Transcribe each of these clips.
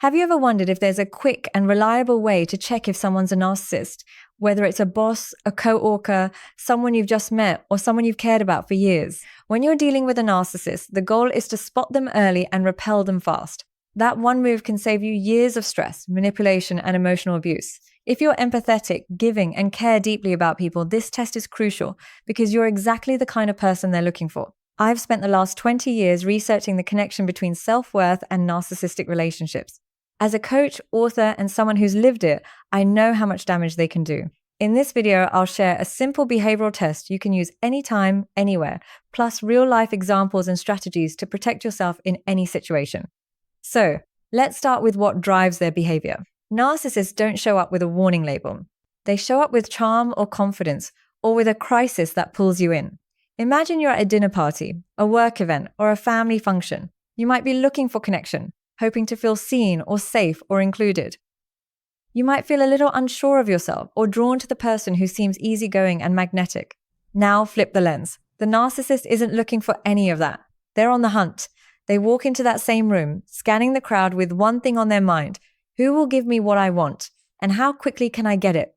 Have you ever wondered if there's a quick and reliable way to check if someone's a narcissist, whether it's a boss, a co-worker, someone you've just met, or someone you've cared about for years? When you're dealing with a narcissist, the goal is to spot them early and repel them fast. That one move can save you years of stress, manipulation, and emotional abuse. If you're empathetic, giving, and care deeply about people, this test is crucial because you're exactly the kind of person they're looking for. I've spent the last 20 years researching the connection between self-worth and narcissistic relationships. As a coach, author, and someone who's lived it, I know how much damage they can do. In this video, I'll share a simple behavioral test you can use anytime, anywhere, plus real-life examples and strategies to protect yourself in any situation. So, let's start with what drives their behavior. Narcissists don't show up with a warning label. They show up with charm or confidence, or with a crisis that pulls you in. Imagine you're at a dinner party, a work event, or a family function. You might be looking for connection, hoping to feel seen or safe or included. You might feel a little unsure of yourself or drawn to the person who seems easygoing and magnetic. Now flip the lens. The narcissist isn't looking for any of that. They're on the hunt. They walk into that same room, scanning the crowd with one thing on their mind: who will give me what I want, and how quickly can I get it?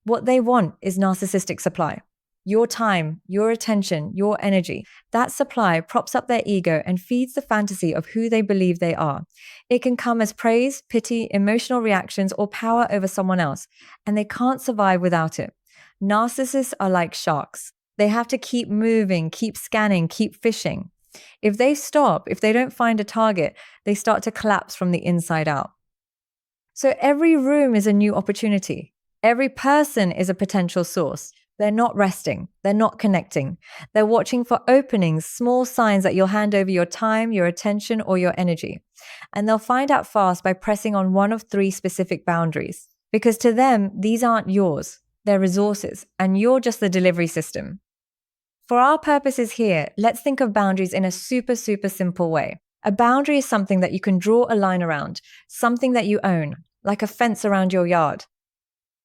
What they want is narcissistic supply. Your time, your attention, your energy. That supply props up their ego and feeds the fantasy of who they believe they are. It can come as praise, pity, emotional reactions, or power over someone else, and they can't survive without it. Narcissists are like sharks. They have to keep moving, keep scanning, keep fishing. If they stop, if they don't find a target, they start to collapse from the inside out. So every room is a new opportunity. Every person is a potential source. They're not resting. They're not connecting. They're watching for openings, small signs that you'll hand over your time, your attention, or your energy. And they'll find out fast by pressing on one of three specific boundaries. Because to them, these aren't yours. They're resources, and you're just the delivery system. For our purposes here, let's think of boundaries in a super simple way. A boundary is something that you can draw a line around, something that you own, like a fence around your yard.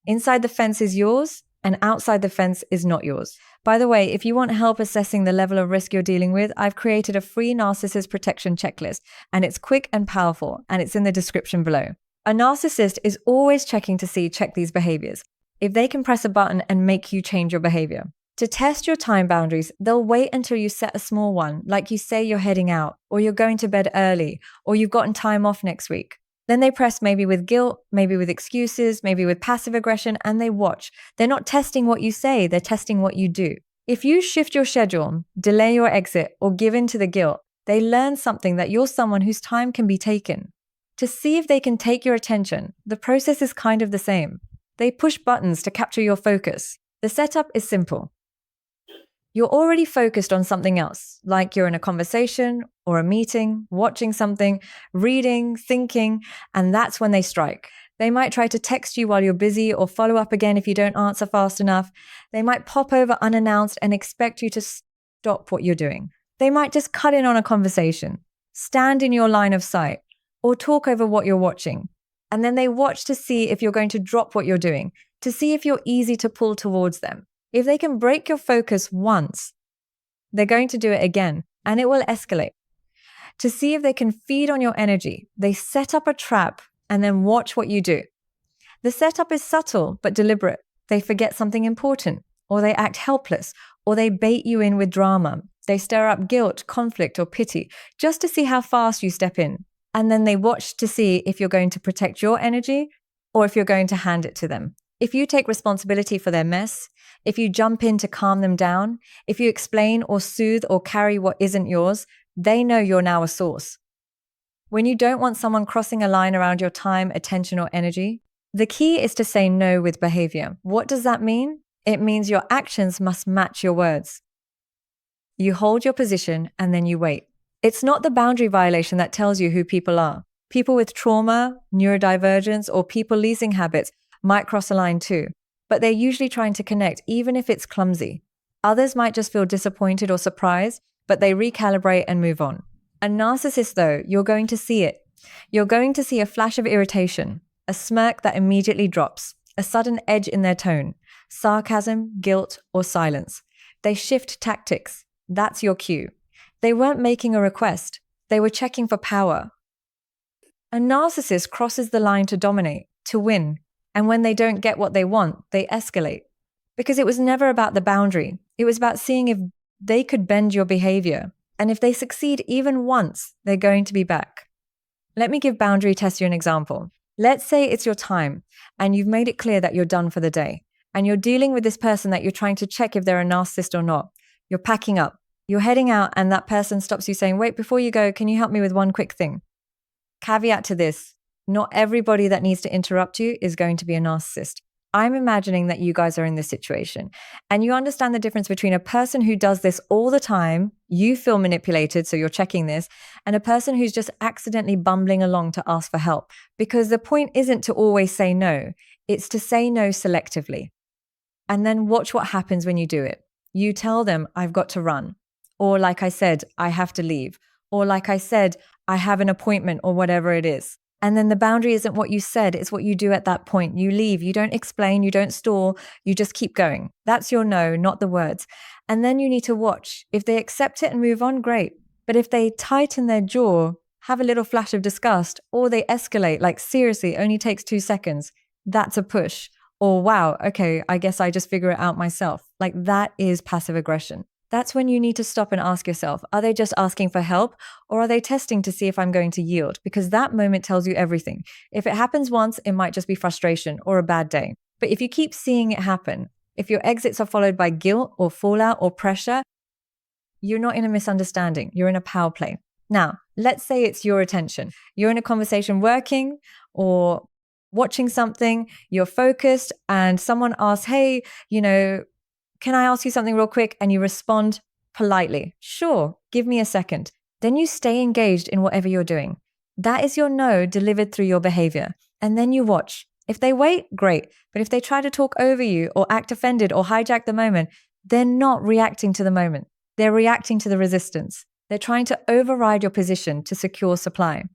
Inside the fence is yours, and outside the fence is not yours. By the way, if you want help assessing the level of risk you're dealing with, I've created a free narcissist protection checklist, and it's quick and powerful, and it's in the description below. A narcissist is always checking to check these behaviors, if they can press a button and make you change your behavior. To test your time boundaries, they'll wait until you set a small one, like you say you're heading out, or you're going to bed early, or you've gotten time off next week. Then they press maybe with guilt, maybe with excuses, maybe with passive aggression, and they watch. They're not testing what you say, they're testing what you do. If you shift your schedule, delay your exit, or give in to the guilt, they learn something that you're someone whose time can be taken. To see if they can take your attention, the process is kind of the same. They push buttons to capture your focus. The setup is simple. You're already focused on something else, like you're in a conversation or a meeting, watching something, reading, thinking, and that's when they strike. They might try to text you while you're busy or follow up again if you don't answer fast enough. They might pop over unannounced and expect you to stop what you're doing. They might just cut in on a conversation, stand in your line of sight, or talk over what you're watching. And then they watch to see if you're going to drop what you're doing, to see if you're easy to pull towards them. If they can break your focus once, they're going to do it again, and it will escalate. To see if they can feed on your energy, they set up a trap and then watch what you do. The setup is subtle but deliberate. They forget something important, or they act helpless, or they bait you in with drama. They stir up guilt, conflict, or pity, just to see how fast you step in. And then they watch to see if you're going to protect your energy or if you're going to hand it to them. If you take responsibility for their mess, if you jump in to calm them down, if you explain or soothe or carry what isn't yours, they know you're now a source. When you don't want someone crossing a line around your time, attention, or energy, the key is to say no with behavior. What does that mean? It means your actions must match your words. You hold your position and then you wait. It's not the boundary violation that tells you who people are. People with trauma, neurodivergence, or people-pleasing habits might cross a line too, but they're usually trying to connect even if it's clumsy. Others might just feel disappointed or surprised, but they recalibrate and move on. A narcissist, though, you're going to see it. You're going to see a flash of irritation, a smirk that immediately drops, a sudden edge in their tone, sarcasm, guilt, or silence. They shift tactics. That's your cue. They weren't making a request. They were checking for power. A narcissist crosses the line to dominate, to win. And when they don't get what they want, they escalate. Because it was never about the boundary. It was about seeing if they could bend your behavior. And if they succeed even once, they're going to be back. Let me give boundary test you an example. Let's say it's your time and you've made it clear that you're done for the day. And you're dealing with this person that you're trying to check if they're a narcissist or not. You're packing up. You're heading out and that person stops you saying, wait, before you go, can you help me with one quick thing? Caveat to this, not everybody that needs to interrupt you is going to be a narcissist. I'm imagining that you guys are in this situation and you understand the difference between a person who does this all the time, you feel manipulated, so you're checking this, and a person who's just accidentally bumbling along to ask for help. Because the point isn't to always say no, it's to say no selectively. And then watch what happens when you do it. You tell them, I've got to run. Or like I said, I have to leave. Or like I said, I have an appointment or whatever it is. And then the boundary isn't what you said, it's what you do at that point. You leave, you don't explain, you don't stall, you just keep going. That's your no, not the words. And then you need to watch. If they accept it and move on, great. But if they tighten their jaw, have a little flash of disgust, or they escalate, like seriously, only takes 2 seconds, that's a push. Or wow, okay, I guess I just figure it out myself. Like that is passive aggression. That's when you need to stop and ask yourself, are they just asking for help or are they testing to see if I'm going to yield? Because that moment tells you everything. If it happens once, it might just be frustration or a bad day. But if you keep seeing it happen, if your exits are followed by guilt or fallout or pressure, you're not in a misunderstanding. You're in a power play. Now, let's say it's your attention. You're in a conversation working or watching something, you're focused and someone asks, hey, can I ask you something real quick? And you respond politely, sure, give me a second. Then you stay engaged in whatever you're doing. That is your no delivered through your behavior. And then you watch. If they wait, great. But if they try to talk over you or act offended or hijack the moment, they're not reacting to the moment. They're reacting to the resistance. They're trying to override your position to secure supply.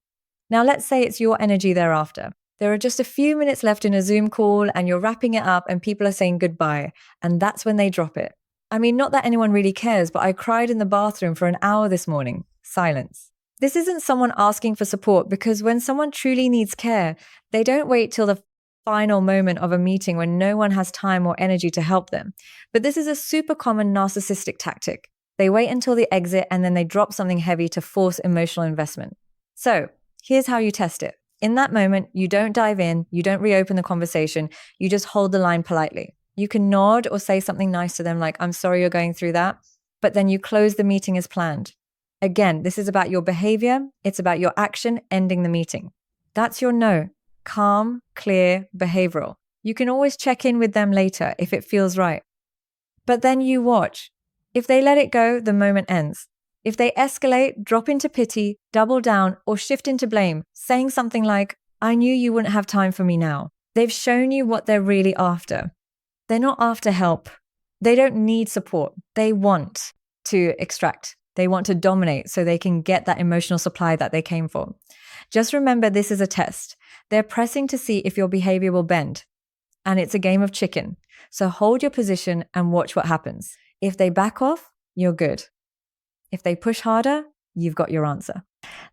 Now, let's say it's your energy thereafter. There are just a few minutes left in a Zoom call and you're wrapping it up and people are saying goodbye. And that's when they drop it. I mean, not that anyone really cares, but I cried in the bathroom for an hour this morning. Silence. This isn't someone asking for support because when someone truly needs care, they don't wait till the final moment of a meeting when no one has time or energy to help them. But this is a super common narcissistic tactic. They wait until the exit and then they drop something heavy to force emotional investment. So here's how you test it. In that moment, you don't dive in, you don't reopen the conversation, you just hold the line politely. You can nod or say something nice to them like, I'm sorry you're going through that, but then you close the meeting as planned. Again, this is about your behavior, it's about your action ending the meeting. That's your no. Calm, clear, behavioral. You can always check in with them later if it feels right. But then you watch. If they let it go, the moment ends. If they escalate, drop into pity, double down, or shift into blame, saying something like, I knew you wouldn't have time for me now. They've shown you what they're really after. They're not after help. They don't need support. They want to extract. They want to dominate so they can get that emotional supply that they came for. Just remember, this is a test. They're pressing to see if your behavior will bend. And it's a game of chicken. So hold your position and watch what happens. If they back off, you're good. If they push harder, you've got your answer.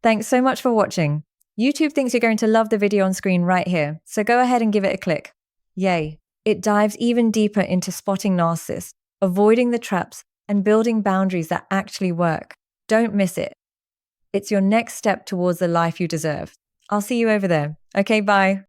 Thanks so much for watching. YouTube thinks you're going to love the video on screen right here, so go ahead and give it a click. Yay! It dives even deeper into spotting narcissists, avoiding the traps, and building boundaries that actually work. Don't miss it. It's your next step towards the life you deserve. I'll see you over there. Okay, bye.